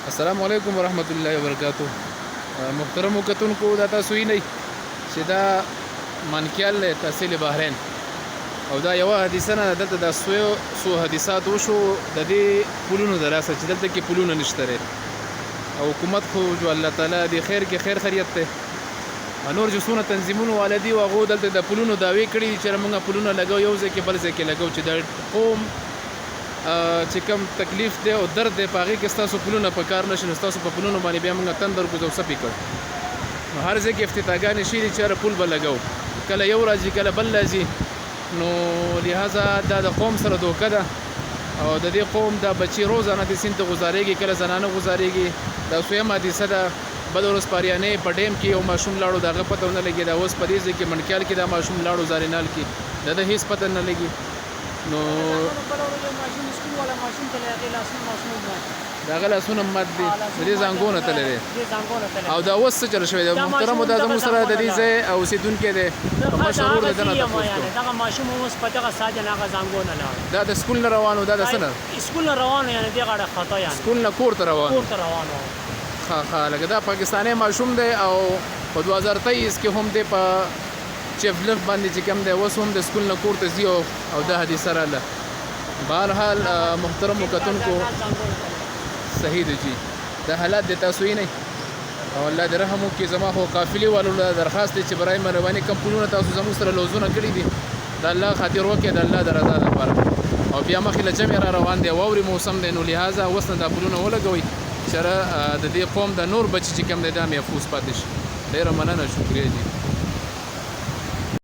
السلام علیکم ورحمت الله وبرکاتہ. محترم کتونکو دا تاسو یې نه چې دا مانکیال دی تحصیل بحرین او دا یوه حادثه نه دلته دا څو حادثات وشو د دې پلونو د لاسه چې دلته کې پلونه نشته دی او حکومت خو جو الله تعالی د خیر کې خیر خیریت دی. نور چې څونه تنظیمونو والا دي هغو دلته د پلونو دعوې کړي دي چې موږ پلونه لګو یو ځای کې بل ځای کې لګو چې د قوم چې کوم تکلیف دی او درد دی په هغې کې ستاسو پلونه په کار نشي نو ستاسو په پلونو باندې بیا موږ تندر کوزو څپې کړو نو هر ځای کې افتتاحګانې شوي دي چې هره پل به لګو کله یو راځي کله بل راځي نو لهذا دا د قوم سره دوکه ده او د دې قوم دا بچي روزانه د سیند ته غوځارېږي کله زنانه غوځارېږي دا څویمه حادثه ده بل ورځ پاریانې په ډیم کې یو ماشوم لاړو د هغه پته ونه لګي دا اوس په دې ځای کې منډکیال کې دا ماشوم لاړو زارینال کې د ده هېڅ پته نه لګي نو د هغه لاسونه مات دي د دې زانګونه تللی دی او دا اوس څه چل شوی دی محترمو دا زموږ سره د دې ځای اوسېدونکی دی په مشهور دی دنه تپوس کوو دغه ماشوم اوس په دغه ساعت یې هغه زانګونه لاړ دا د سکول نه روان و دا د څه نه سکول نه روان و یعنې دې غاړه خطا یعنې سکول نه کور ته روان و ښه لکه دا پاکستانی ماشوم دی او په 2023 کې هم دی په چیف لفټ باندې چې کوم دی اوس هم د سکول نه کور ته ځي او دا حادثه راله بهرحال محترمو کتونکو صحیح دی جی دا حالات دی تاسو یې نه او الله دې رحم وکړي زما خو قافلې والو له درخواست دی چې برای مهرباني کوم پلونه تاسو زموږ سره لوزونه کړي دي د الله خاطر وکړئ د الله د رضا دپاره او بیا مخکې له جمع را روان دی واورې موسم دی نو لهذا اوس نه دا پلونه ولګوئ چې د دې قوم د نور بچي چې کوم دی دا محفوظ پاتې شي. ډېره مننه شکریه جی.